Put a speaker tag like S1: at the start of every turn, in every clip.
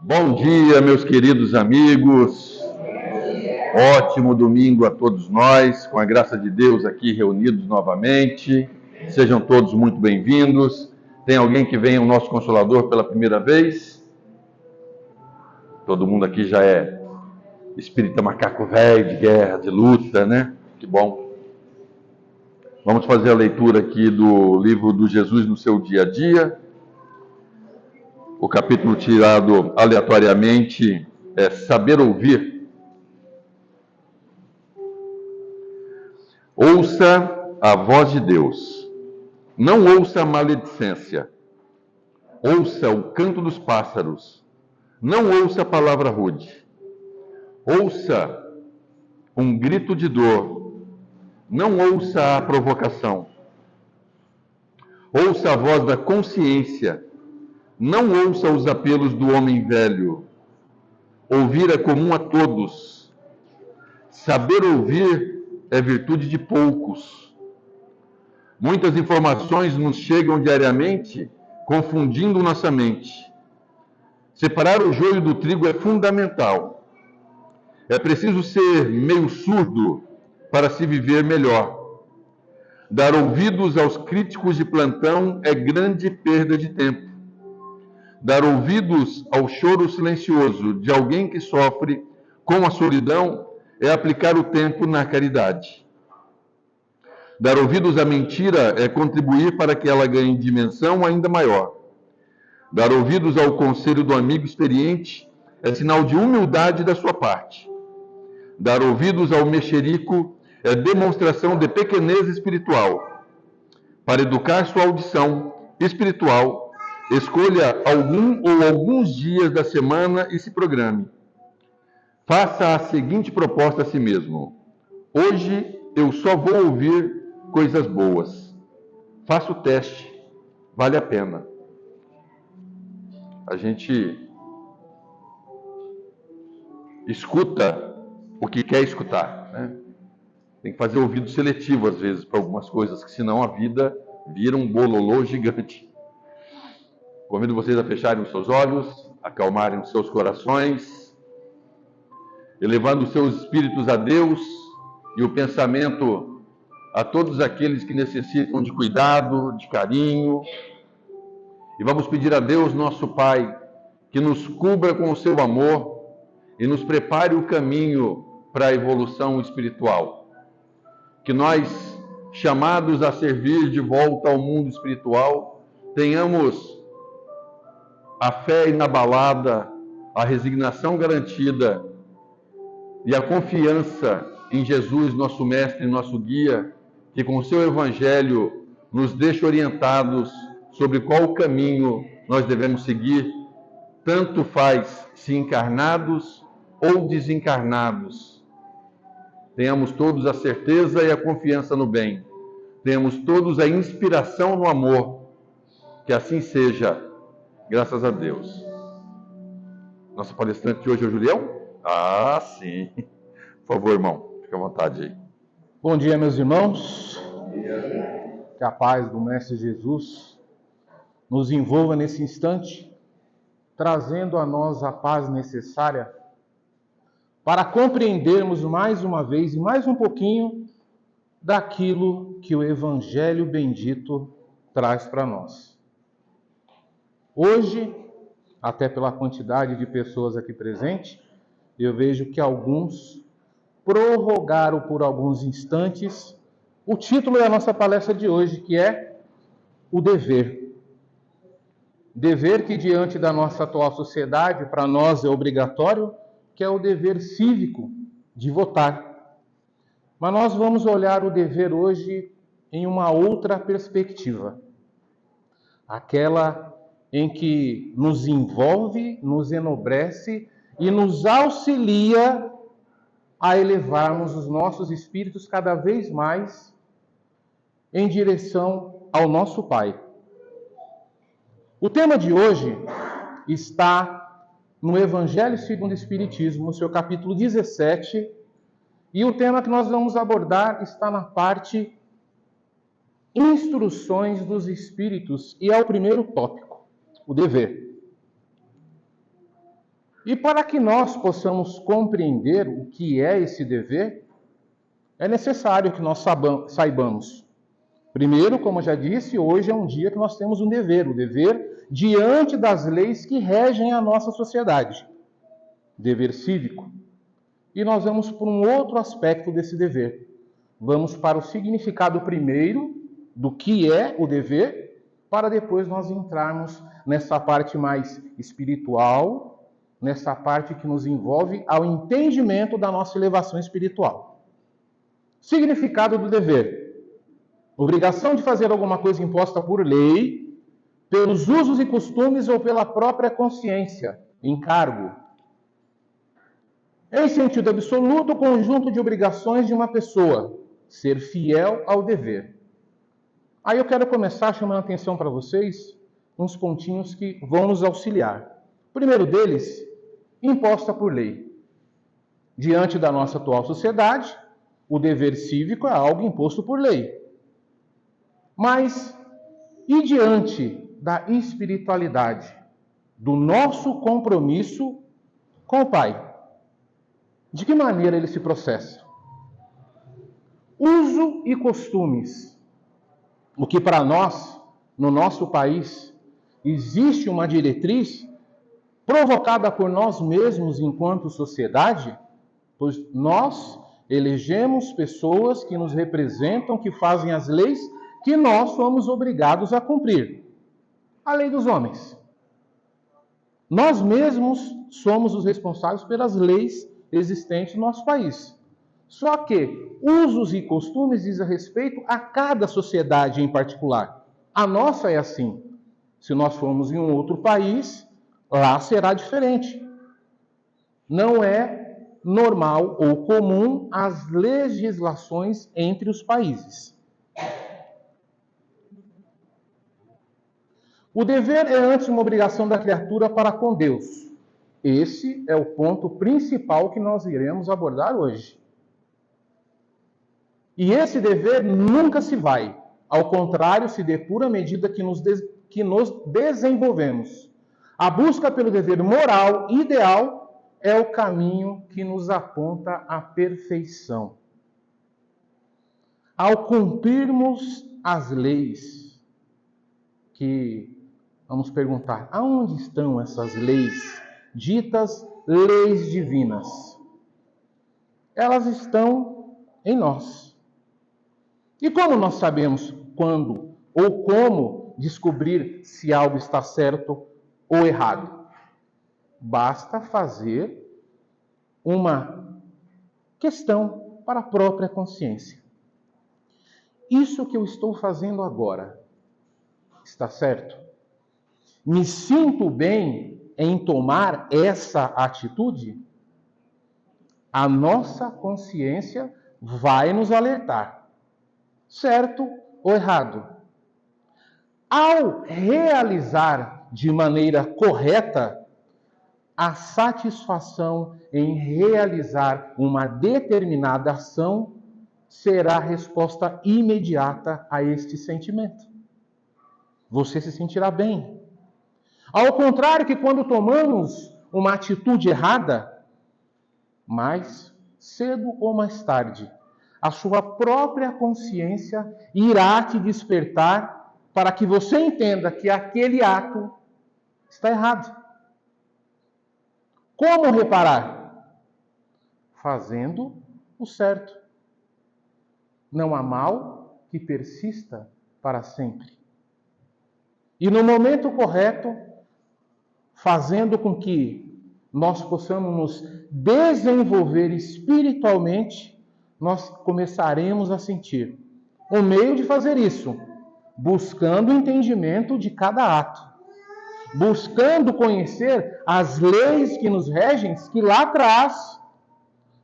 S1: Bom dia, meus queridos amigos. Ótimo domingo a todos nós, com a graça de Deus aqui reunidos novamente. Sejam todos muito bem-vindos. Tem alguém que vem ao nosso Consolador pela primeira vez? Todo mundo aqui já é espírita macaco velho, de guerra, de luta, né? Que bom. Vamos fazer a leitura aqui do livro do Jesus no seu dia a dia. O capítulo tirado aleatoriamente é Saber Ouvir. Ouça a voz de Deus. Não ouça a maledicência. Ouça o canto dos pássaros. Não ouça a palavra rude. Ouça um grito de dor. Não ouça a provocação. Ouça a voz da consciência. Não ouça os apelos do homem velho. Ouvir é comum a todos. Saber ouvir é virtude de poucos. Muitas informações nos chegam diariamente, confundindo nossa mente. Separar o joio do trigo é fundamental. É preciso ser meio surdo para se viver melhor. Dar ouvidos aos críticos de plantão é grande perda de tempo. Dar ouvidos ao choro silencioso de alguém que sofre com a solidão é aplicar o tempo na caridade. Dar ouvidos à mentira é contribuir para que ela ganhe dimensão ainda maior. Dar ouvidos ao conselho do amigo experiente é sinal de humildade da sua parte. Dar ouvidos ao mexerico é demonstração de pequenez espiritual. Para educar sua audição espiritual, escolha algum ou alguns dias da semana e se programe. Faça a seguinte proposta a si mesmo: hoje eu só vou ouvir coisas boas. Faça o teste, vale a pena. A gente escuta o que quer escutar, né? Tem que fazer ouvido seletivo às vezes para algumas coisas, que senão a vida vira um bololô gigante. Convido vocês a fecharem os seus olhos, acalmarem os seus corações, elevando os seus espíritos a Deus e o pensamento a todos aqueles que necessitam de cuidado, de carinho. E vamos pedir a Deus, nosso Pai, que nos cubra com o seu amor e nos prepare o caminho para a evolução espiritual. Que nós, chamados a servir de volta ao mundo espiritual, tenhamos a fé inabalada, a resignação garantida e a confiança em Jesus, nosso mestre e nosso guia, que com o seu evangelho nos deixa orientados sobre qual caminho nós devemos seguir, tanto faz se encarnados ou desencarnados. Tenhamos todos a certeza e a confiança no bem. Tenhamos todos a inspiração no amor. Que assim seja. Graças a Deus. Nossa palestrante de hoje é o Julião? Ah, sim. Por favor, irmão, fica à vontade aí.
S2: Bom dia, meus irmãos. Que a paz do Mestre Jesus nos envolva nesse instante, trazendo a nós a paz necessária para compreendermos mais uma vez e mais um pouquinho daquilo que o Evangelho bendito traz para nós. Hoje, até pela quantidade de pessoas aqui presentes, eu vejo que alguns prorrogaram por alguns instantes o título da nossa palestra de hoje, que é o dever. Dever que diante da nossa atual sociedade, para nós é obrigatório, que é o dever cívico de votar. Mas nós vamos olhar o dever hoje em uma outra perspectiva. Aquela em que nos envolve, nos enobrece e nos auxilia a elevarmos os nossos espíritos cada vez mais em direção ao nosso Pai. O tema de hoje está no Evangelho segundo o Espiritismo, no seu capítulo 17, e o tema que nós vamos abordar está na parte Instruções dos Espíritos, e é o primeiro tópico, o dever. E para que nós possamos compreender o que é esse dever, é necessário que nós saibamos. Primeiro, como eu já disse, hoje é um dia que nós temos um dever, o dever diante das leis que regem a nossa sociedade. Dever cívico. E nós vamos para um outro aspecto desse dever. Vamos para o significado primeiro do que é o dever, para depois nós entrarmos nessa parte mais espiritual, nessa parte que nos envolve ao entendimento da nossa elevação espiritual. Significado do dever. Obrigação de fazer alguma coisa imposta por lei, pelos usos e costumes ou pela própria consciência, encargo. Em sentido absoluto, o conjunto de obrigações de uma pessoa, ser fiel ao dever. Aí eu quero começar chamando a atenção para vocês uns pontinhos que vão nos auxiliar. O primeiro deles, imposta por lei. Diante da nossa atual sociedade, o dever cívico é algo imposto por lei. Mas, e diante da espiritualidade, do nosso compromisso com o Pai? De que maneira ele se processa? Uso e costumes. O que para nós, no nosso país, existe uma diretriz provocada por nós mesmos enquanto sociedade, pois nós elegemos pessoas que nos representam, que fazem as leis que nós somos obrigados a cumprir. A lei dos homens. Nós mesmos somos os responsáveis pelas leis existentes no nosso país. Só que usos e costumes dizem respeito a cada sociedade em particular. A nossa é assim. Se nós formos em um outro país, lá será diferente. Não é normal ou comum as legislações entre os países. O dever é antes uma obrigação da criatura para com Deus. Esse é o ponto principal que nós iremos abordar hoje. E esse dever nunca se vai. Ao contrário, se depura à medida que nos desenvolvemos. A busca pelo dever moral ideal é o caminho que nos aponta à perfeição. Ao cumprirmos as leis, que vamos perguntar, aonde estão essas leis, ditas leis divinas? Elas estão em nós. E como nós sabemos quando ou como descobrir se algo está certo ou errado? Basta fazer uma questão para a própria consciência. Isso que eu estou fazendo agora está certo? Me sinto bem em tomar essa atitude? A nossa consciência vai nos alertar. Certo ou errado? Ao realizar de maneira correta, a satisfação em realizar uma determinada ação será a resposta imediata a este sentimento. Você se sentirá bem. Ao contrário que quando tomamos uma atitude errada, mais cedo ou mais tarde, a sua própria consciência irá te despertar para que você entenda que aquele ato está errado. Como reparar? Fazendo o certo. Não há mal que persista para sempre. E no momento correto, fazendo com que nós possamos nos desenvolver espiritualmente, nós começaremos a sentir o meio de fazer isso, buscando o entendimento de cada ato, buscando conhecer as leis que nos regem, que lá atrás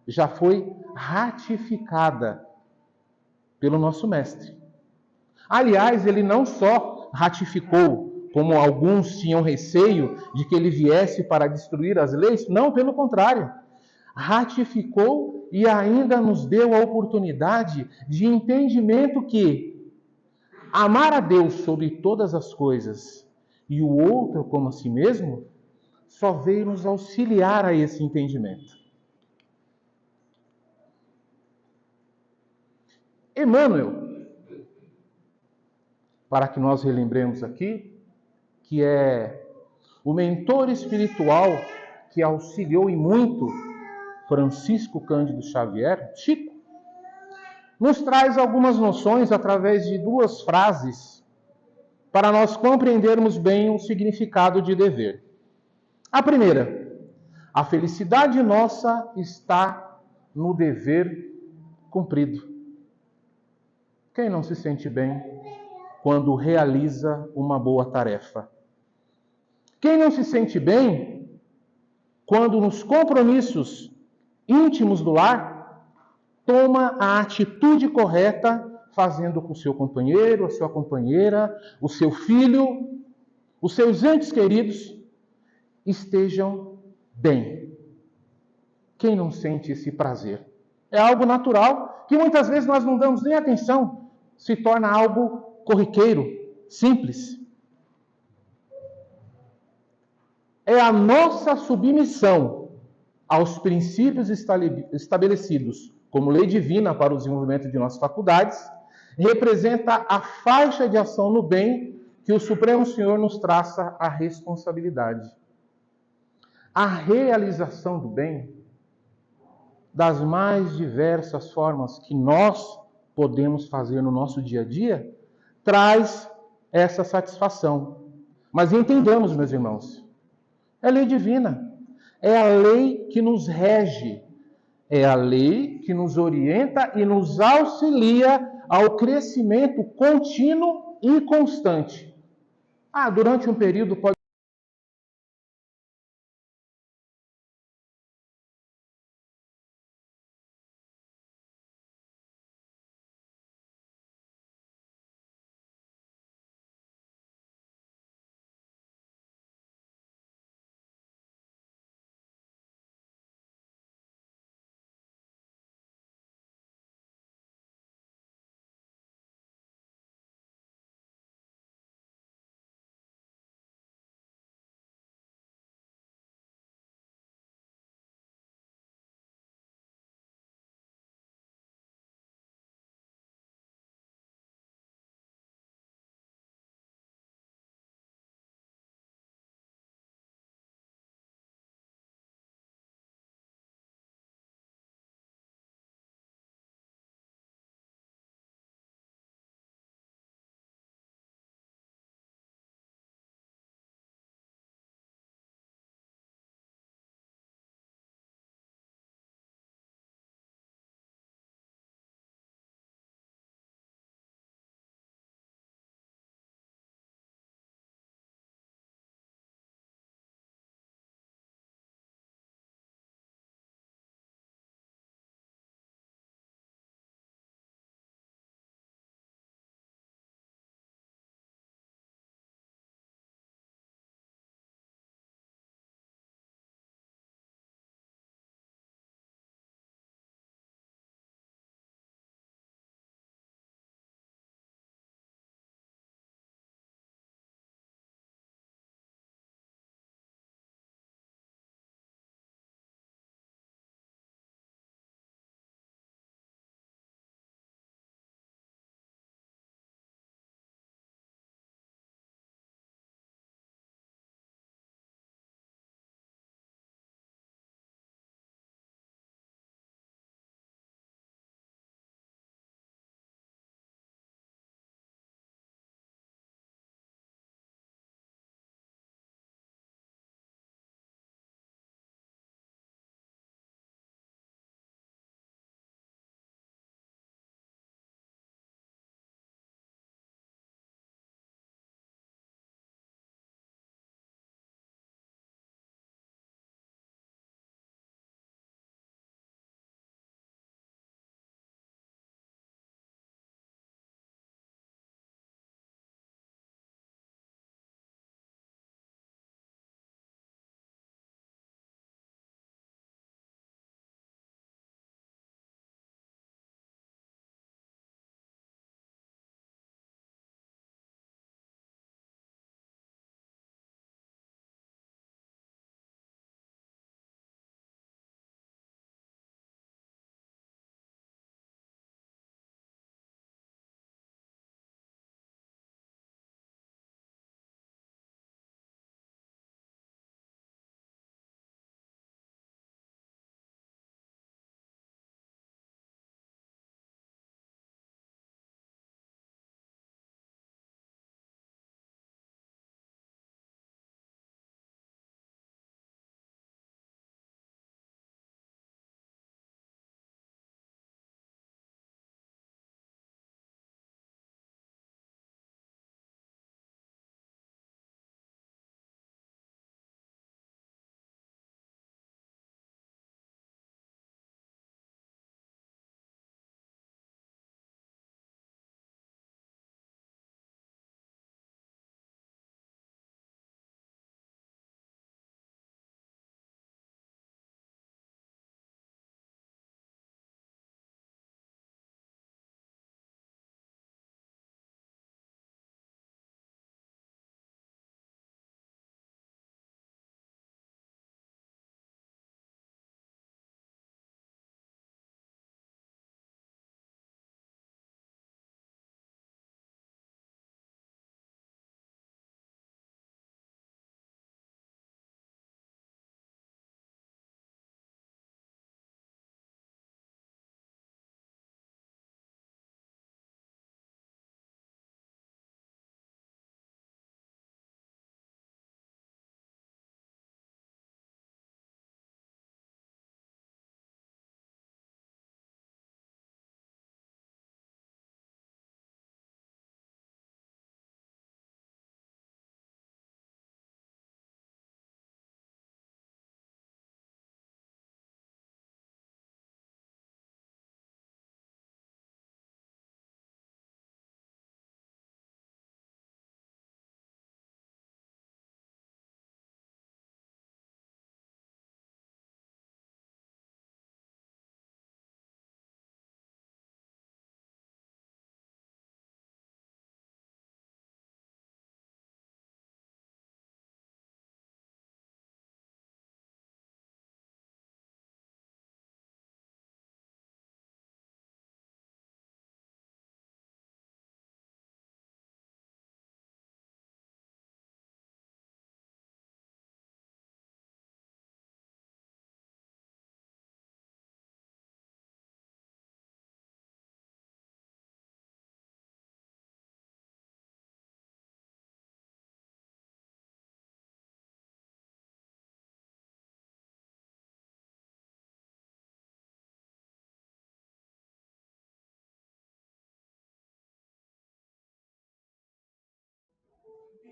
S2: já foi ratificada pelo nosso mestre. Aliás, ele não só ratificou, como alguns tinham receio de que ele viesse para destruir as leis, não, pelo contrário. Ratificou e ainda nos deu a oportunidade de entendimento que amar a Deus sobre todas as coisas e o outro como a si mesmo, só veio nos auxiliar a esse entendimento. Emmanuel, para que nós relembremos aqui, que é o mentor espiritual que auxiliou e muito Francisco Cândido Xavier, Chico, nos traz algumas noções através de duas frases para nós compreendermos bem o significado de dever. A primeira, a felicidade nossa está no dever cumprido. Quem não se sente bem quando realiza uma boa tarefa? Quem não se sente bem quando nos compromissos íntimos do lar toma a atitude correta, fazendo com o seu companheiro, a sua companheira, o seu filho, os seus entes queridos estejam bem? Quem não sente esse prazer? É algo natural que muitas vezes nós não damos nem atenção, se torna algo corriqueiro, simples. É a nossa submissão aos princípios estabelecidos como lei divina para o desenvolvimento de nossas faculdades, representa a faixa de ação no bem que o Supremo Senhor nos traça a responsabilidade. A realização do bem, das mais diversas formas que nós podemos fazer no nosso dia a dia, traz essa satisfação. Mas entendamos, meus irmãos, é lei divina, é a lei que nos rege, é a lei que nos orienta e nos auxilia ao crescimento contínuo e constante. Durante um período pode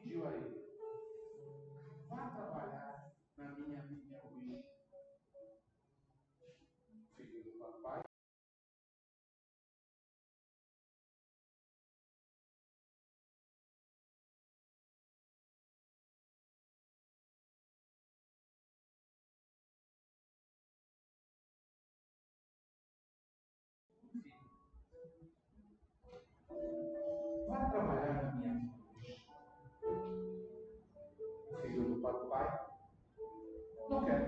S2: pediu a ele: vá trabalhar na minha vinha hoje. O filho do papai vai trabalhar na minha vida hoje. O filho do papai não quer.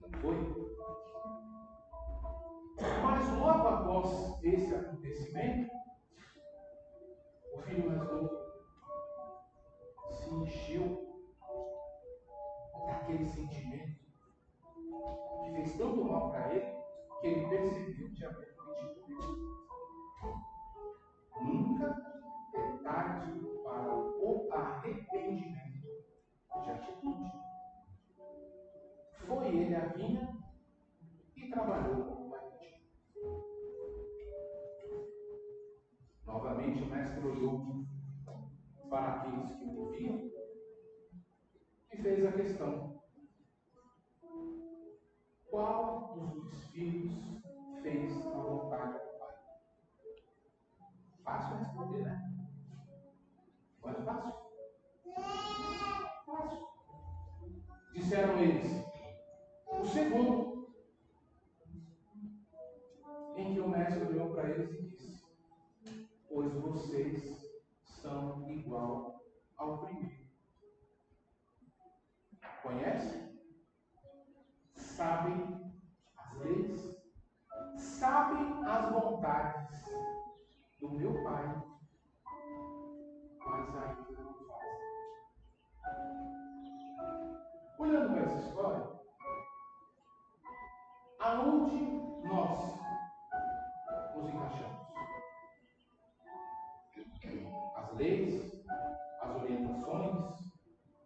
S2: Não foi. Mas logo após esse acontecimento, o filho mais novo se encheu daquele sentimento que fez tanto mal para ele que ele percebeu que havia cometido um erro. Nunca é tarde para o arrependimento de atitude. Foi ele à vinha e trabalhou como o pai pediu. Novamente o mestre olhou para aqueles que o ouviam e fez a questão: qual dos dois filhos fez a vontade do pai? Fácil responder, né? Não é fácil? Fácil. Disseram eles: o segundo. Em que o mestre olhou para eles e disse: pois vocês são igual ao primeiro. Conhecem? Sabem as leis? Sabem as vontades do meu Pai, mas ainda não fazem. Olhando para essa história, aonde nós nos encaixamos? As leis, as orientações,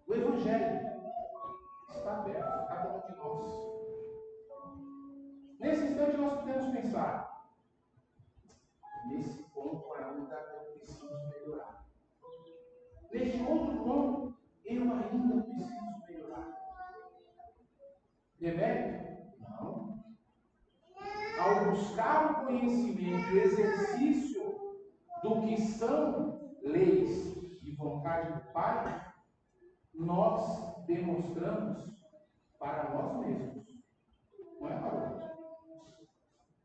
S2: o Evangelho está aberto a cada um de nós. Nesse instante nós podemos pensar: nesse ponto ainda eu preciso melhorar. Neste outro ponto eu ainda preciso melhorar. Demérito? Não. Ao buscar o conhecimento e exercício do que são leis e vontade do Pai, nós demonstramos para nós mesmos, não é para o outro.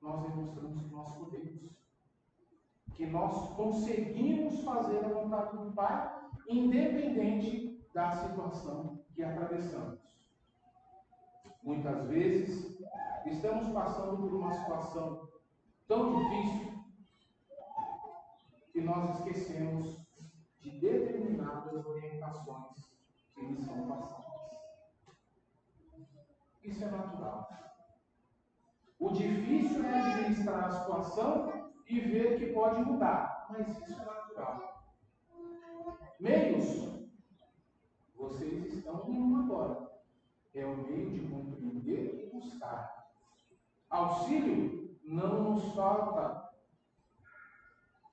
S2: Nós demonstramos que nós podemos, que nós conseguimos fazer a vontade do Pai, independente da situação que atravessamos. Muitas vezes estamos passando por uma situação tão difícil que nós esquecemos de determinadas orientações que nos são passadas. Isso é natural. O difícil é administrar a situação e ver que pode mudar, mas isso é natural. Meios, vocês estão em um agora. É o meio de compreender e buscar. Auxílio não nos falta,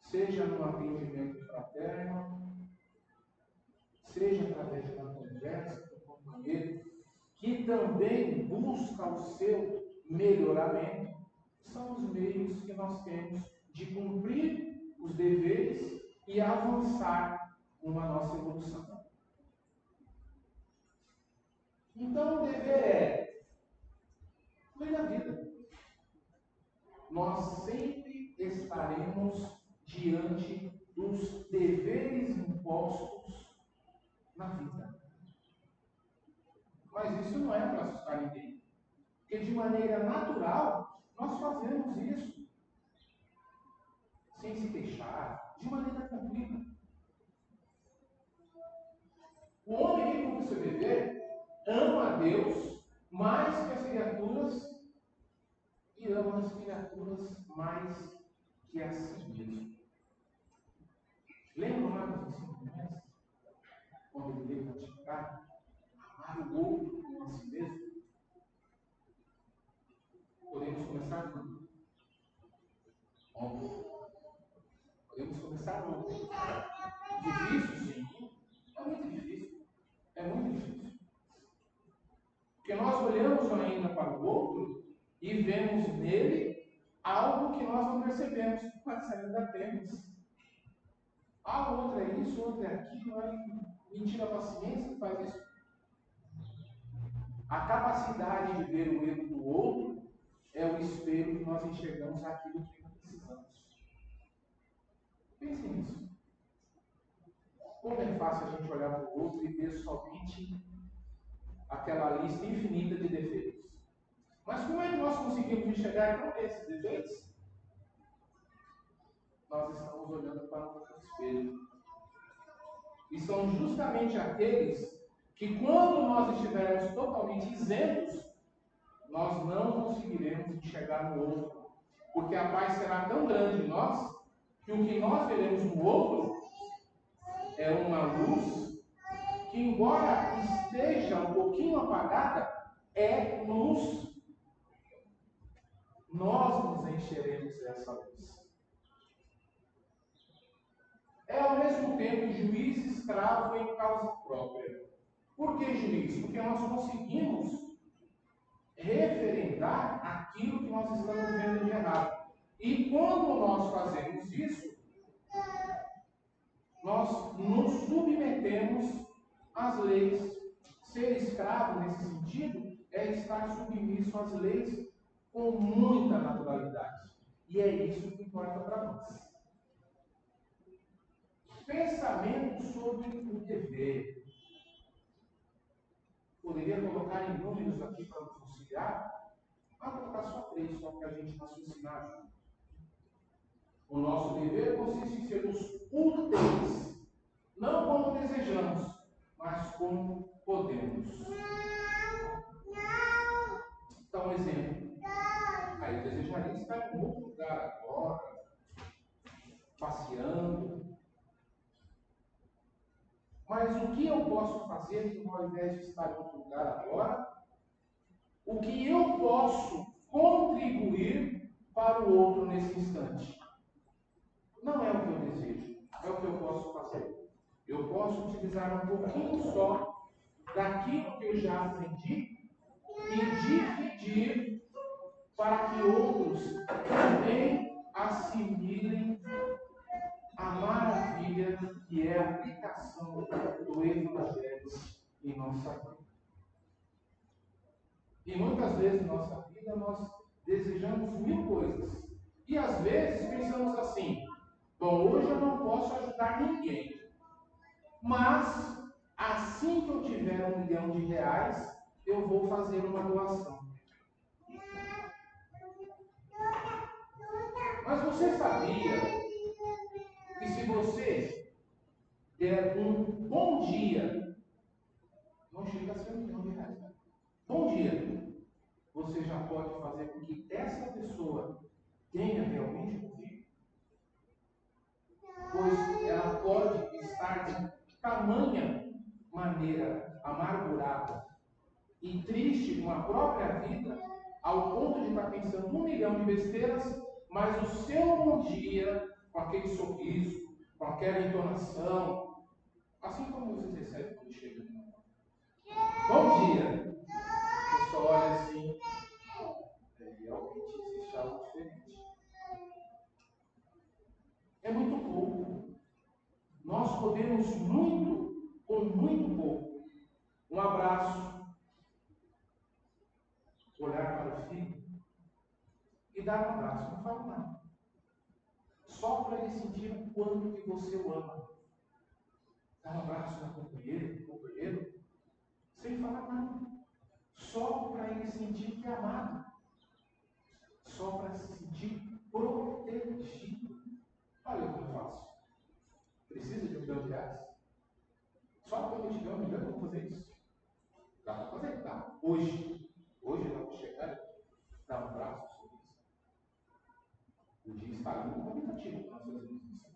S2: seja no atendimento fraterno, seja através de uma conversa com o companheiro, que também busca o seu melhoramento. São os meios que nós temos de cumprir os deveres e avançar com a nossa evolução. Então o dever é fluir na vida. Nós sempre estaremos diante dos deveres impostos na vida. Mas isso não é para assustar ninguém. Porque de maneira natural, nós fazemos isso. Sem se queixar, de maneira tranquila. O homem que cumpre o seu dever ama a Deus mais que as criaturas e ama as criaturas mais que a si mesmo. Lembram lá dos ensinos do mestre? Quando ele veio praticar amar o outro como a si mesmo? Podemos começar tudo. Ontem. Podemos começar ontem. Difícil, sim. É muito difícil. É muito difícil. Porque nós olhamos ainda para o outro e vemos nele algo que nós não percebemos, mas ainda temos. Ah, o outro é isso, o outro é aquilo, me tira a paciência que faz isso. A capacidade de ver o erro do outro é o espelho que nós enxergamos aquilo que precisamos. Pense nisso. Como é fácil a gente olhar para o outro e ver somente aquela lista infinita de defeitos. Mas como é que nós conseguimos enxergar então esses defeitos? Nós estamos olhando para o espelho. E são justamente aqueles que, quando nós estivermos totalmente isentos, nós não conseguiremos enxergar no outro. Porque a paz será tão grande em nós, que o que nós veremos no outro é uma luz que, embora esteja um pouquinho apagada, é luz. Nós nos encheremos dessa luz. É ao mesmo tempo juiz escravo em causa própria. Por que juiz? Porque nós conseguimos referendar aquilo que nós estamos vendo de errado. E quando nós fazemos isso, nós nos submetemos às leis. Ser escravo, nesse sentido, é estar submisso às leis com muita naturalidade. E é isso que importa para nós. Pensamento sobre o dever. Poderia colocar em números aqui para nos auxiliar, mas vou colocar só 3, só para a gente raciocinar. O nosso dever consiste em sermos úteis, não como desejamos, mas como podemos. Dá um exemplo. Aí eu desejaria estar em outro lugar agora, passeando. Mas o que eu posso fazer ao invés de estar em outro lugar agora? O que eu posso contribuir para o outro nesse instante? Não é o que eu desejo, é o que eu posso fazer. Eu posso utilizar um pouquinho só daquilo que eu já aprendi e dividir para que outros também assimilem a maravilha que é a aplicação do Evangelho em nossa vida. E muitas vezes em nossa vida nós desejamos 1000 coisas. E às vezes pensamos assim: bom, hoje eu não posso ajudar ninguém, mas assim que eu tiver R$1 milhão, eu vou fazer uma doação. Mas você sabia que se você der um bom dia, não chega a ser R$1 milhão, bom dia, você já pode fazer com que essa pessoa tenha realmente um dia? Pois ela pode estar de tamanha maneira amargurada e triste com a própria vida, ao ponto de estar pensando 1 milhão de besteiras, mas o seu bom dia, com aquele sorriso, com aquela entonação, assim como você recebe quando chega. Bom dia! A pessoa olha assim, realmente existe algo diferente. É muito pouco. Nós podemos muito com muito pouco. Um abraço, olhar para o filho e dar um abraço, não fala nada. Só para ele sentir o quanto que você o ama. Dar um abraço na companheiro, sem falar nada. Só para ele sentir que é amado. Só para se sentir protegido. Olha como eu faço. Precisa de R$1 milhão? Só quando eu tiver R$1 milhão eu vou fazer isso. Dá para fazer? Dá. Hoje eu vou chegar e dar um abraço sobre isso. O dia está muito comunicativo para nós fazermos isso.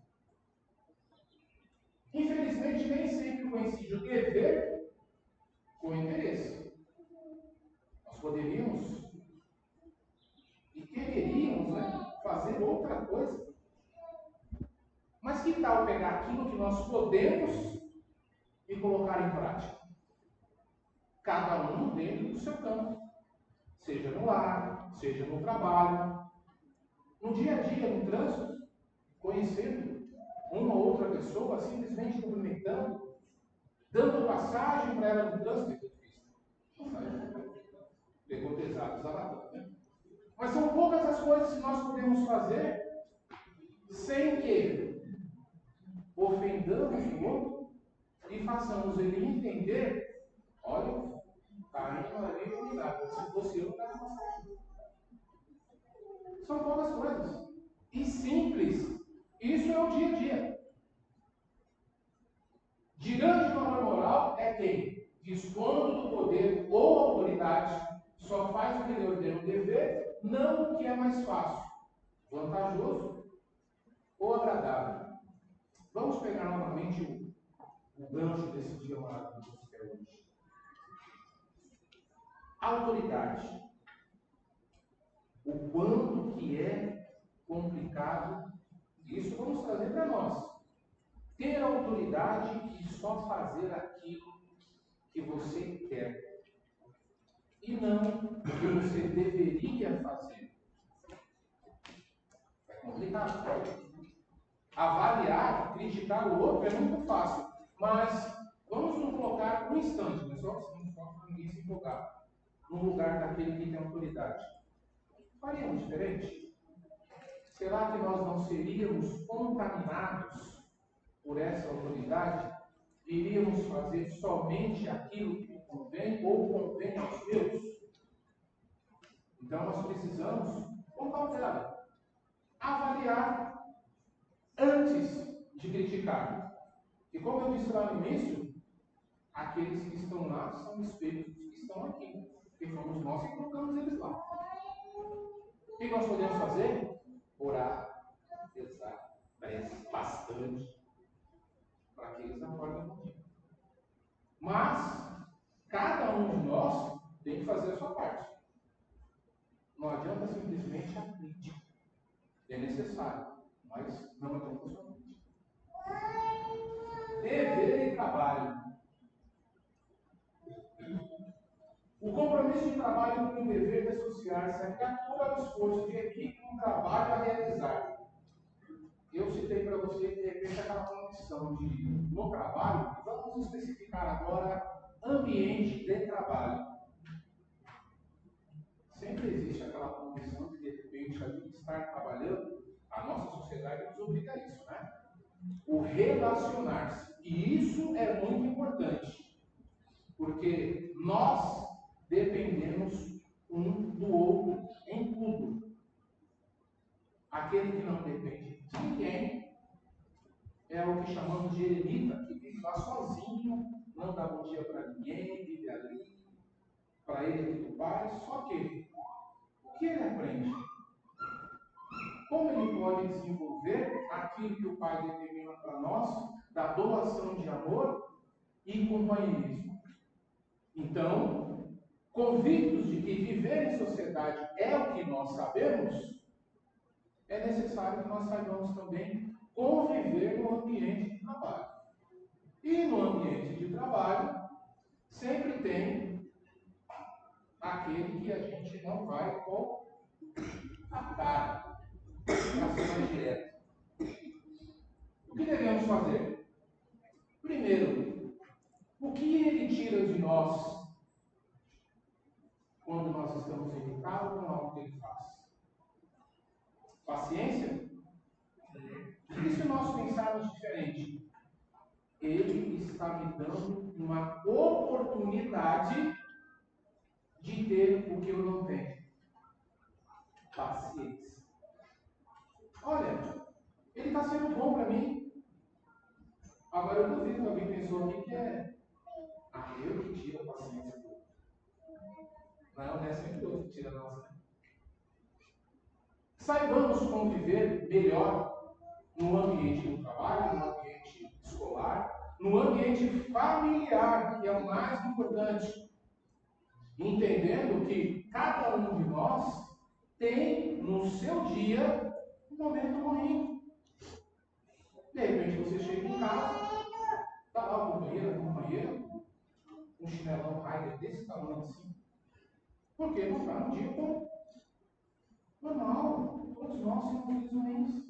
S2: Infelizmente, nem sempre coincide o dever com o interesse. Nós poderíamos e quereríamos fazer outra coisa. Mas Mas que tal pegar aquilo que nós podemos e colocar em prática? Cada um dentro do seu campo. Seja no lar, seja no trabalho, no dia a dia, no trânsito, conhecendo uma ou outra pessoa, simplesmente cumprimentando, dando passagem para ela no trânsito. Pegou pesado, desabafou, né? Mas são poucas as coisas que nós podemos fazer sem que ofendamos o outro e façamos ele entender: olha, está indo ali combinado, se fosse eu, não estava passando. São poucas coisas. E simples. Isso é o dia a dia. De grande valor moral é quem, dispondo do poder ou autoridade, só faz o que lhe ordena o dever, não o que é mais fácil, vantajoso ou agradável. Vamos pegar novamente o gancho desse dia maravilhoso que é hoje. Autoridade. O quanto que é complicado, isso vamos trazer para nós. Ter autoridade e só fazer aquilo que você quer e não o que você deveria fazer. É complicado. Avaliar, criticar o outro é muito fácil, mas vamos nos colocar um instante, né? Só para ninguém se empolgar, no lugar daquele que tem autoridade. Faríamos diferente? Será que nós não seríamos contaminados por essa autoridade? Iríamos fazer somente aquilo que me convém ou convém aos meus? Então nós precisamos, com cautela, avaliar antes de criticar. E como eu disse lá no início, aqueles que estão lá são espelhos dos que estão aqui. Porque fomos nós que colocamos eles lá. O que nós podemos fazer? Orar, rezar, bastante, para que eles acordem com dia. Mas, cada um de nós tem que fazer a sua parte. Não adianta simplesmente a crítica. É necessário, mas não adianta somente. Dever e trabalho. O compromisso de trabalho com o dever de associar-se à criatura ao esforço de equipe no trabalho a realizar. Eu citei para você, de repente, aquela condição de, no trabalho, vamos especificar agora, ambiente de trabalho. Sempre existe aquela condição de repente, a gente estar trabalhando, a nossa sociedade nos obriga a isso, né? O relacionar-se. E isso é muito importante, porque nós dependemos um do outro em tudo. Aquele que não depende de ninguém é o que chamamos de eremita, que vive lá sozinho, não dá bom dia para ninguém, vive ali, para ele aqui do pai, só que o que ele aprende? Como ele pode desenvolver aquilo que o pai determina para nós, da doação de amor e companheirismo? Então, convictos de que viver em sociedade é o que nós sabemos, é necessário que nós saibamos também conviver no ambiente de trabalho. E no ambiente de trabalho, sempre tem aquele que a gente não vai com a cara, para ser mais direto. O que devemos fazer? Primeiro, o que ele tira de nós quando nós estamos irritados com algo que ele faz? Paciência? E se nós pensarmos diferente? Ele está me dando uma oportunidade de ter o que eu não tenho. Paciência. Olha, ele está sendo bom para mim. Agora eu duvido que alguém pensou aqui que é eu que tiro a paciência do outro. Não é sempre o outro que tira a nossa. Saibamos conviver melhor no ambiente do trabalho, no ambiente escolar, no ambiente familiar, que é o mais importante. Entendendo que cada um de nós tem no seu dia um momento ruim. De repente você chega em casa, está lá o companheiro, um chinelão Raider desse tamanho assim. Por quê? Não está no dia bom. Normal, todos nós somos homens.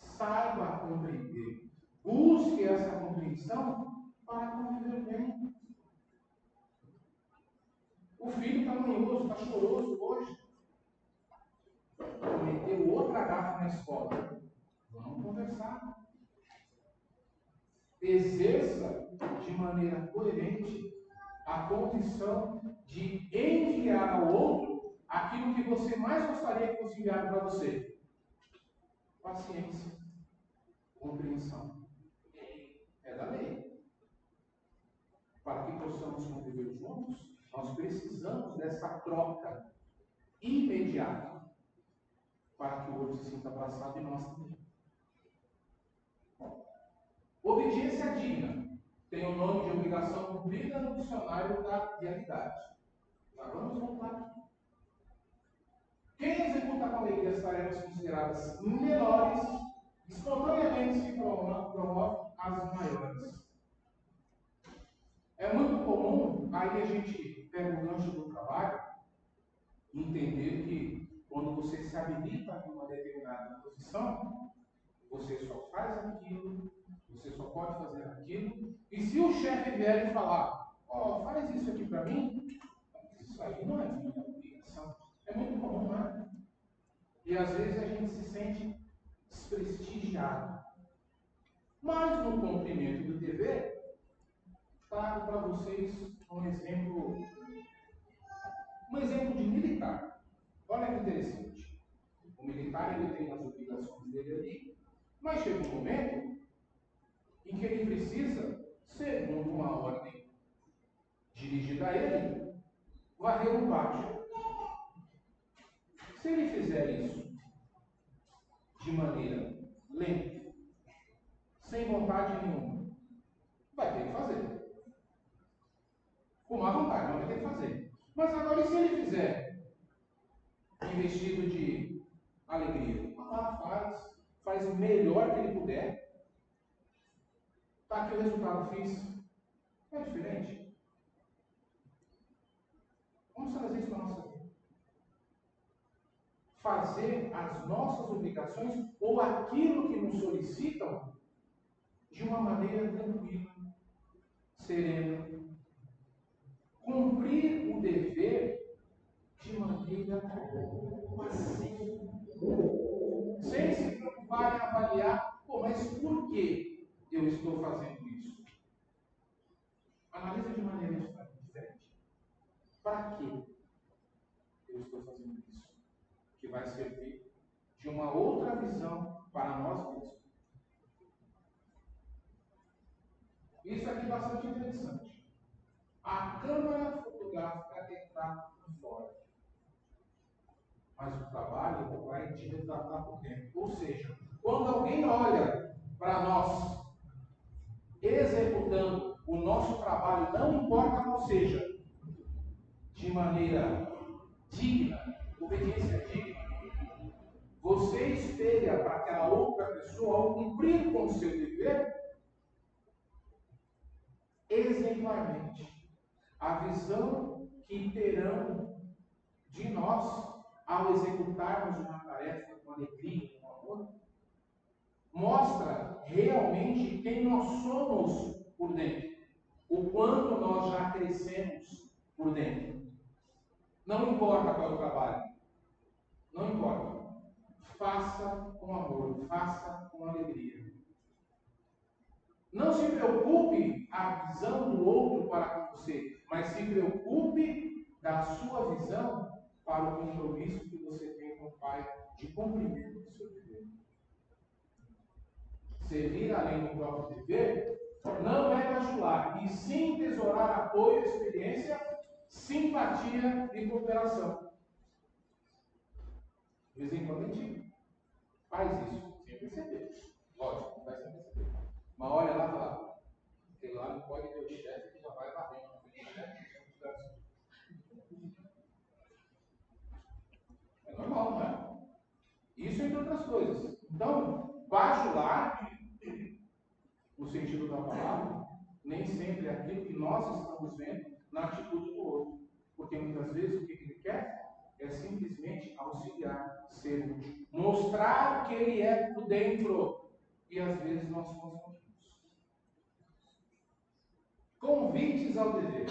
S2: Saiba compreender. Busque essa compreensão para conviver bem. O filho está manhoso, está choroso hoje. Meteu outra garrafa na escola. Vamos conversar. Exerça de maneira coerente a condição de enviar ao outro aquilo que você mais gostaria que fosse enviado para você. Paciência, compreensão. É da lei. Para que possamos conviver juntos, nós precisamos dessa troca imediata para que o outro se sinta abraçado e nós também. Obediência digna tem o nome de obrigação cumprida no dicionário da realidade. Já vamos voltar aqui. Quem executa com alegria as tarefas consideradas menores, espontaneamente se promove as maiores. É muito comum, aí a gente pega o gancho do trabalho e entender que quando você se habilita em uma determinada posição, você só faz aquilo, você só pode fazer aquilo, e se o chefe vier e falar, faz isso aqui para mim, isso aí não é minha obrigação. É muito comum, né? E às vezes a gente se sente desprestigiado. Mas no cumprimento do dever, trago para vocês um exemplo de militar. Olha que interessante. O militar ele tem as obrigações dele ali, mas chega um momento em que ele precisa, segundo uma ordem dirigida a ele, varrer um pátio. Se ele fizer isso de maneira lenta, sem vontade nenhuma, vai ter que fazer. Com má vontade, mas vai ter que fazer. Mas agora, e se ele fizer investido de alegria? Faz o melhor que ele puder. Está aqui o resultado, fiz. É diferente. Vamos trazer isso para a nossa vida. Fazer as nossas obrigações ou aquilo que nos solicitam de uma maneira tranquila, serena. Cumprir o dever de maneira paciente. Sem se preocupar em avaliar, mas por que eu estou fazendo isso? Analisa de maneira diferente. Para que eu estou fazendo isso? Que vai servir de uma outra visão para nós mesmos. Isso aqui é bastante interessante. A câmera fotográfica está por fora. Mas o trabalho vai te retratar por dentro. Ou seja, quando alguém olha para nós executando o nosso trabalho, não importa qual seja, de maneira digna, obediência digna, você espelha para aquela outra pessoa, ao cumprir com o seu dever, exemplarmente, a visão que terão de nós ao executarmos uma tarefa com alegria, com amor, mostra realmente quem nós somos por dentro, o quanto nós já crescemos por dentro. Não importa qual é o trabalho, não importa. Faça com amor, faça com alegria. Não se preocupe a visão do outro para com você, mas se preocupe da sua visão para o compromisso que você tem com o Pai de cumprimento do seu dever. Servir além do próprio dever não é bajular, e sim tesourar apoio, experiência, simpatia e cooperação. De vez em quando a gente faz isso, sem perceber. Lógico, não vai sem perceber. Mas olha lá e fala, aquele lá não pode ter o chefe que já vai batendo na frente do chefe. É normal, não é? Isso entre outras coisas. Então, bajular da palavra, nem sempre é aquilo que nós estamos vendo na atitude do outro. Porque muitas vezes o que ele quer é simplesmente auxiliar, ser útil, mostrar o que ele é por dentro. E às vezes nós confundimos. Convites ao dever.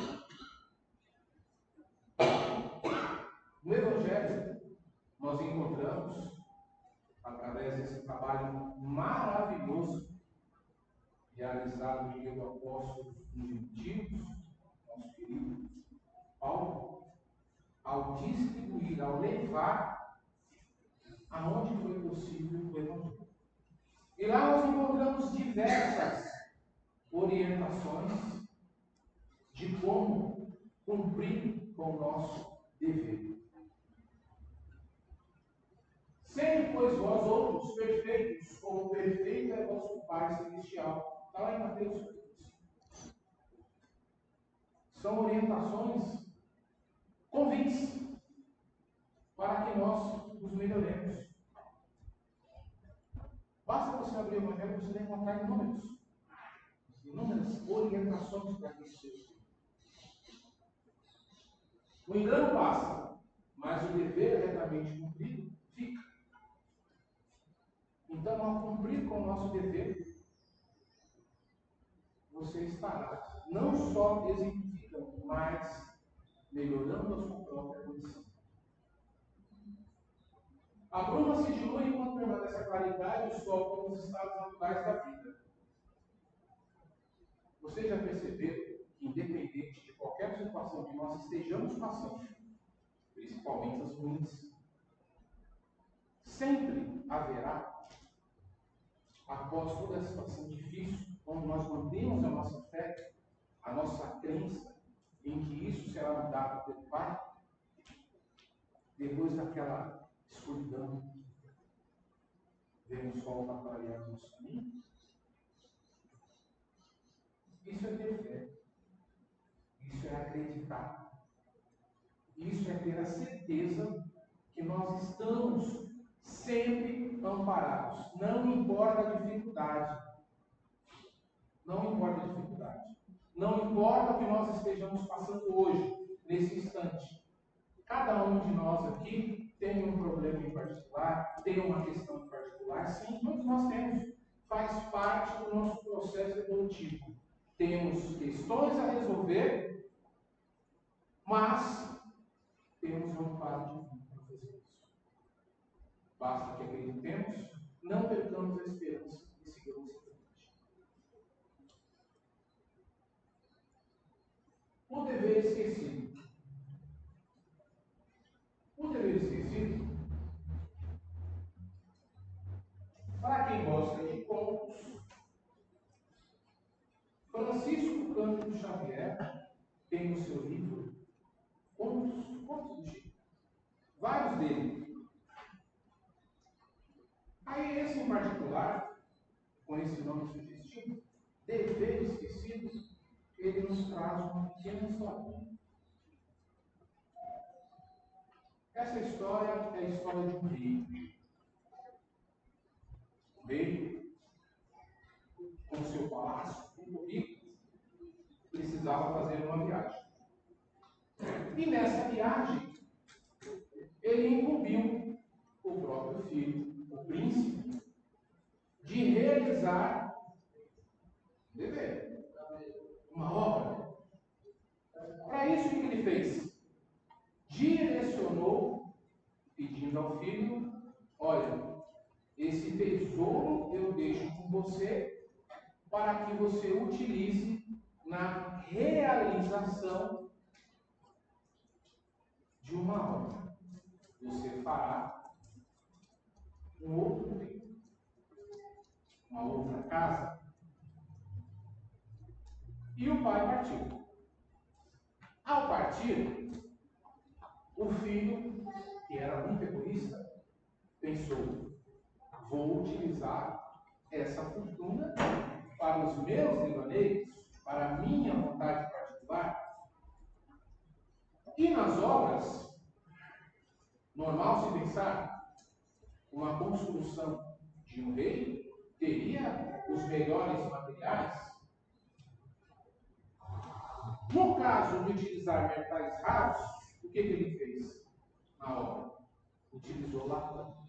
S2: No Evangelho, nós encontramos, através desse trabalho maravilhoso realizado pelo apóstolo nos gentios, nosso querido Paulo, ao distribuir, ao levar aonde foi possível o Evangelho. E lá nós encontramos diversas orientações de como cumprir com o nosso dever. Sendo, pois, vós outros perfeitos, como perfeito é vosso Pai Celestial. Está lá em Mateus 5. São orientações, convites, para que nós nos melhoremos. Basta você abrir o Evangelho e você vai encontrar inúmeras orientações para que isso seja. O engano passa, mas o dever retamente cumprido fica. Então, ao cumprir com o nosso dever, você estará não só exemplificando, mas melhorando a sua própria condição. A bruma se dilui enquanto permanece a claridade e o sol como os estados naturais da vida. Você já percebeu que, independente de qualquer situação que nós estejamos passando, principalmente as ruins, sempre haverá, após toda a situação difícil, onde nós mantemos a nossa fé, a nossa crença em que isso será mudado pelo Pai, depois daquela escuridão, vem o sol para clarear o nosso caminho. Isso é ter fé. Isso é acreditar. Isso é ter a certeza que nós estamos sempre amparados. Não importa a dificuldade. Não importa a dificuldade. Não importa o que nós estejamos passando hoje, nesse instante. Cada um de nós aqui tem um problema em particular, tem uma questão em particular. Sim, todos nós temos. Faz parte do nosso processo evolutivo. Temos questões a resolver, mas temos um amparo divino para fazer isso. Basta que acreditemos, não percamos a esperança e sigamos em frente. O dever esquecido. O dever esquecido, para quem gosta de contos, Francisco Cândido Xavier tem no seu livro contos do Chico. Vários deles. Aí esse em particular, com esse nome sugestivo, Dever Esquecido, ele nos traz uma pequena história. Essa história é a história de um rei. Um rei, com seu palácio muito rico, precisava fazer uma viagem. E nessa viagem, ele incumbiu o próprio filho, o príncipe, de realizar um dever, uma obra. Para isso, o que ele fez? Direcionou, pedindo ao filho: olha, esse tesouro eu deixo com você para que você utilize na realização de uma obra. Você fará um outro reino, uma outra casa. E o pai partiu. Ao partir, o filho, que era muito egoísta, pensou: vou utilizar essa fortuna para os meus devaneios, para a minha vontade particular. E nas obras, normal se pensar, uma construção de um rei teria os melhores materiais, No caso de utilizar metais raros, o que ele fez na obra? Utilizou latão.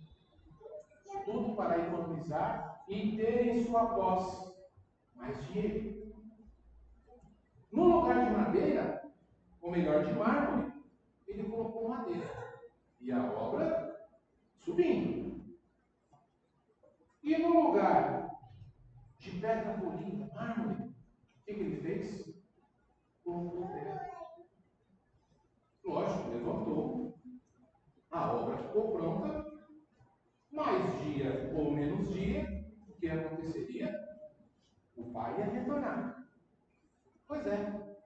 S2: Tudo para economizar e ter em sua posse mais dinheiro. No lugar de madeira, ou melhor, de mármore, ele colocou madeira. E a obra subindo. E no lugar de pedra polida, mármore, o que ele fez? Colocou terra. Lógico, levantou. A obra ficou pronta. Mais dia ou menos dia, o que aconteceria? O pai ia retornar. Pois é,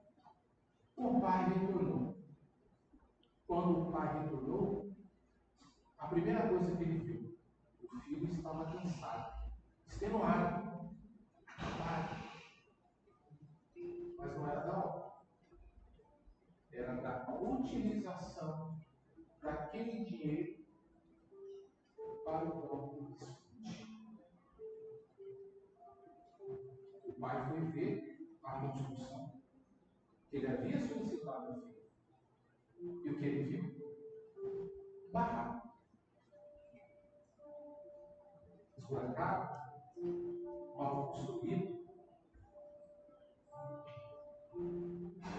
S2: o pai retornou. Quando o pai retornou, a primeira coisa que ele viu, o filho estava cansado, extenuado, acabado. Mas não era da obra, era da utilização daquele dinheiro para o próprio desfrute. O pai foi ver a construção que ele havia solicitado ao filho. E o que ele viu? Barraco. Esburacado, mal construído.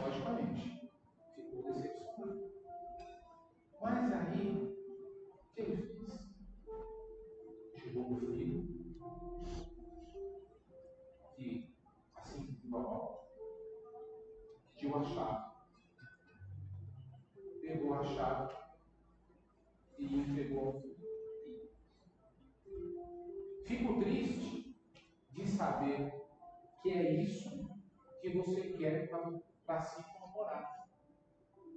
S2: Logicamente, ficou decepcionado. Mas aí, o que ele fez? Chegou o filho, que, assim que normal, pediu a chave. Pegou a chave e entregou ao filho. Fico triste de saber que é isso que você quer para se comemorar.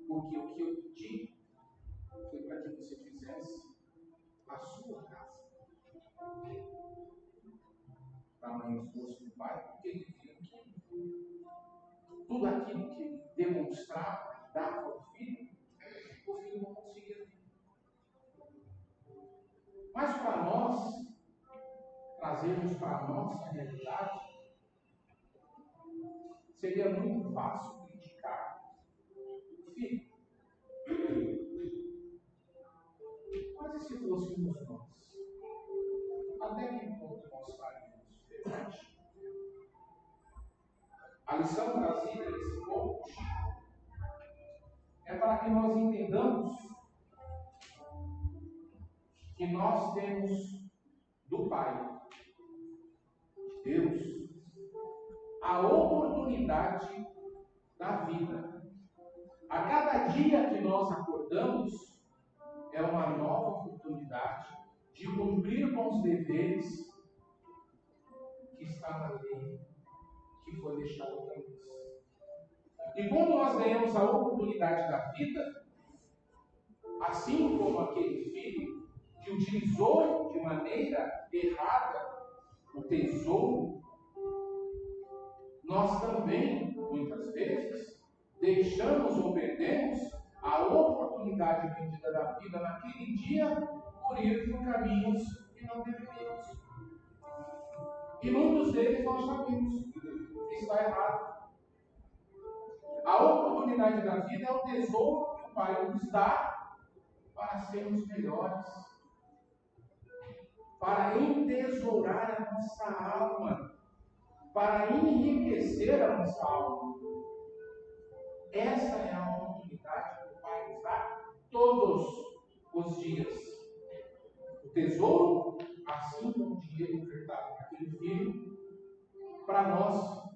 S2: Porque o que eu pedi foi para que você fizesse a sua casa. Tamanho esforço do pai, porque ele viu que tudo aquilo que ele demonstrava, dava ao filho, o filho não conseguia ver. Mas para nós, trazermos para a nossa realidade, seria muito fácil criticar o filho. Mas e se fôssemos nós? Até que ponto nós faríamos diferente? A lição trazida nesse ponto é para que nós entendamos que nós temos do Pai, de Deus, a oportunidade da vida. A cada dia que nós acordamos, é uma nova oportunidade de cumprir com os deveres que está na lei, que foi deixado para nós. E quando nós ganhamos a oportunidade da vida, assim como aquele filho que utilizou de maneira errada o tesouro, nós também, muitas vezes, deixamos ou perdemos a oportunidade bendita da vida naquele dia por ir por caminhos que não deveríamos. E muitos deles nós sabemos que está errado. A oportunidade da vida é o tesouro que o Pai nos dá para sermos melhores, para entesourar a nossa alma, para enriquecer a nossa alma. Essa é a oportunidade que o Pai nos dá todos os dias. O tesouro, assim como o dinheiro ofertado para aquele filho, para nós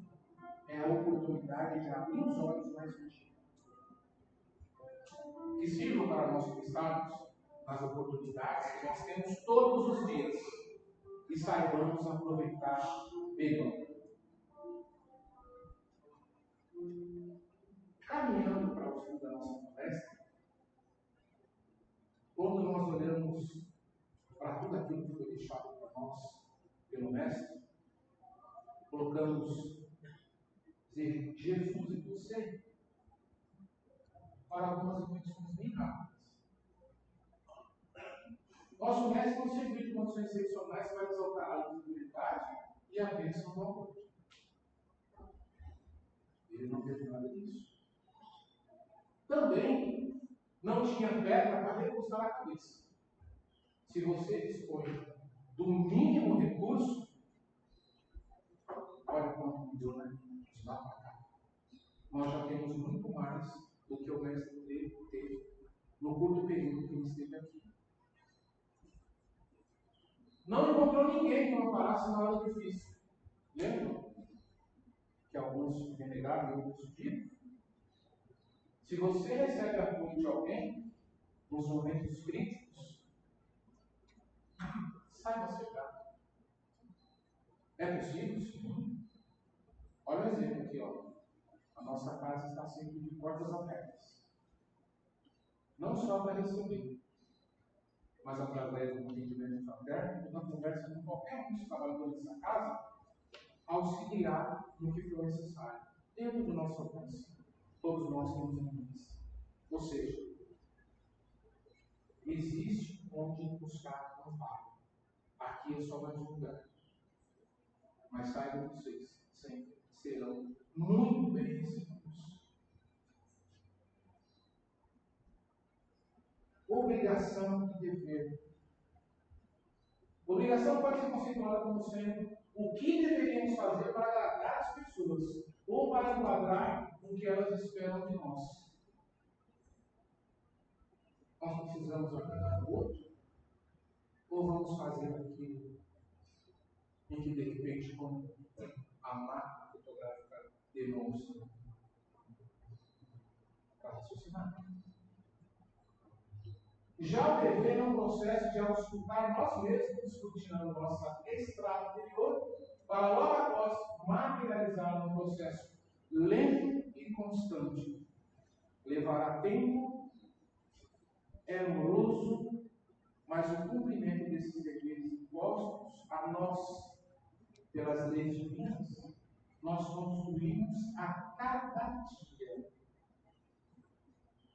S2: é a oportunidade de abrir os olhos mais um dia. Que sirva para nós pensarmos nas oportunidades que nós temos todos os dias e saibamos aproveitar melhor. Caminhando para o fim da nossa palestra, quando nós olhamos para tudo aquilo que foi deixado para nós pelo Mestre, colocamos dizer, Jesus e você para algumas reflexões bem rápidas. Nosso Mestre não serviu de condições excepcionais para exaltar a visibilidade e a bênção do amor. Ele não fez nada disso. também não tinha pedra para recostar a cabeça. Se você dispõe do mínimo recurso, olha como deu, né? De lá para cá. Nós já temos muito mais do que o mestre dele teve no curto período que ele esteve aqui. Não encontrou ninguém que não parasse na hora difícil. Lembra? Que alguns renegaram e outros pediram. Se você recebe apoio de alguém nos momentos críticos, saiba aceitar. É possível? Sim. Olha o exemplo aqui, ó. A nossa casa está sempre de portas abertas. Não só para receber, mas através do atendimento fraterno, na conversa com qualquer um dos trabalhadores dessa casa, auxiliar no que for necessário, dentro do nosso alcance. Todos nós temos limites. Ou seja, existe onde buscar amparo. Aqui é só mais um lugar. Mas saibam vocês, sempre serão muito bem recebidos. Obrigação e dever. Obrigação pode ser conceituada como sendo o que deveríamos fazer para agradar as pessoas ou para enquadrar o que elas esperam de nós. Nós precisamos agradar o outro? Ou vamos fazer aquilo em que, de repente, como a máquina fotográfica demonstra, para raciocinar? Já o dever é um processo de auscultar nós mesmos, escrutinando nossa estrada interior, para logo após materializar um processo lento e constante. Levará tempo, é moroso, mas o cumprimento desses deveres impostos a nós pelas leis divinas, nós construímos a cada dia.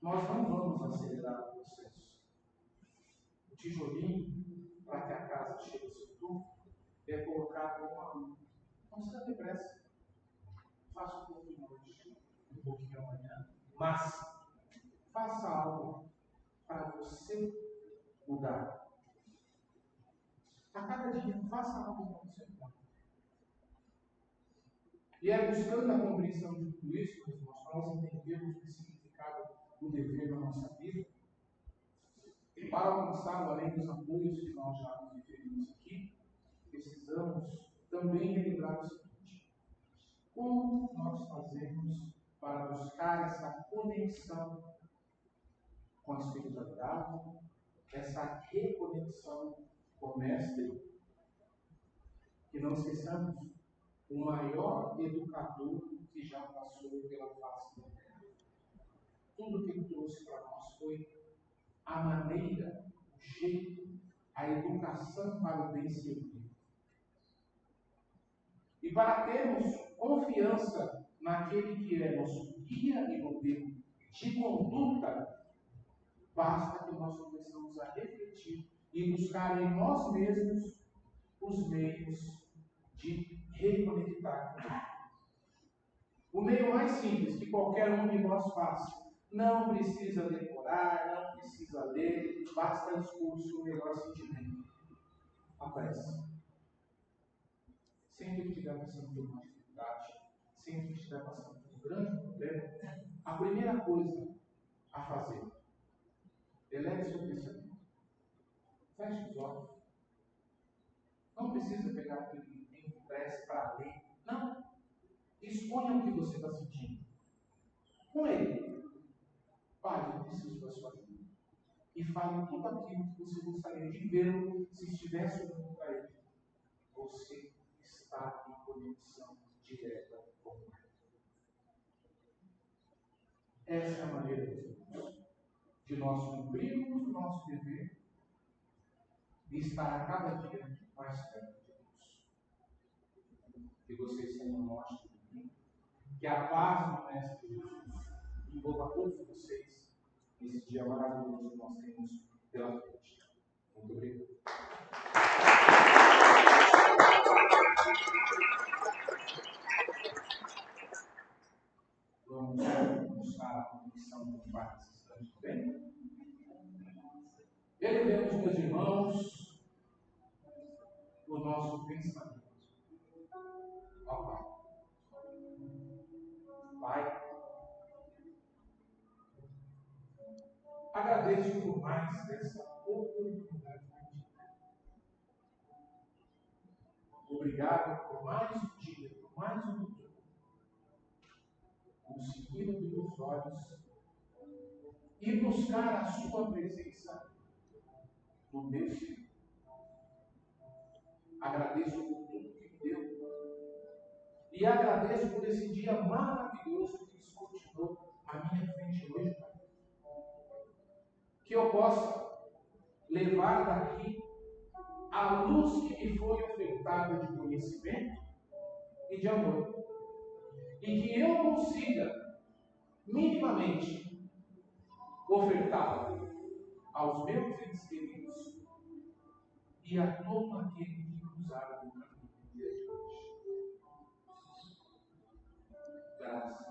S2: Nós não vamos acelerar o processo. O tijolinho, para que a casa chegue ao seu topo, é colocado um a um. Não precisa ter pressa. Faça um pouquinho hoje, um pouquinho amanhã, mas faça algo para você mudar. A cada dia, faça algo para você mudar. E é buscando a compreensão de tudo isso, meus irmãos, para nós entendermos o significado do dever na nossa vida, e para alcançar, além dos apoios que nós já nos referimos aqui, precisamos também relembrar o seguinte: como nós fazemos para buscar essa conexão com a espiritualidade, essa reconexão com o Mestre, que não esqueçamos, o maior educador que já passou pela face da terra. Tudo que ele trouxe para nós foi a maneira, o jeito, a educação para o bem servir. E para termos confiança naquele que é nosso guia e modelo de conduta, basta que nós começamos a refletir e buscar em nós mesmos os meios de reconectar com Ele. O meio mais simples que qualquer um de nós faz. Não precisa decorar, não precisa ler, basta expulso o melhor sentimento. A prece. Sempre que estiver passando por uma dificuldade, sempre que estiver passando por um grande problema, a primeira coisa a fazer, eleve seu pensamento. Feche os olhos. Não precisa pegar aquele livro impresso para ler. Não. Exponha o que você está sentindo. Com ele. Pai, eu preciso da sua ajuda. E fale tudo aquilo que você gostaria de ver se estivesse olhando para ele. Você está em conexão direta com ele. Essa é a maneira de nós cumprirmos o nosso dever e estar a cada dia mais perto de Deus. Que vocês tenham um ótimo domingo. Que a paz do Mestre Jesus envolva todos vocês nesse dia maravilhoso que nós temos pela frente. Muito obrigado. Vamos buscar a condição oração por parte desse instante também. Elevemos, meus irmãos, o nosso pensamento ao Pai. Pai, agradeço por mais essa oportunidade. Obrigado por mais um dia, por mais um dia. Conseguir abrir os olhos e buscar a sua presença no meu ser. Agradeço por tudo que me deu. E agradeço por esse dia maravilhoso que descortinou à minha frente hoje, Pai. Que eu possa levar daqui a luz que me foi ofertada de conhecimento e de amor. E que eu consiga, minimamente, ofertá-la aos meus entes queridos e a todo aquele que cruzar o caminho de hoje. Graças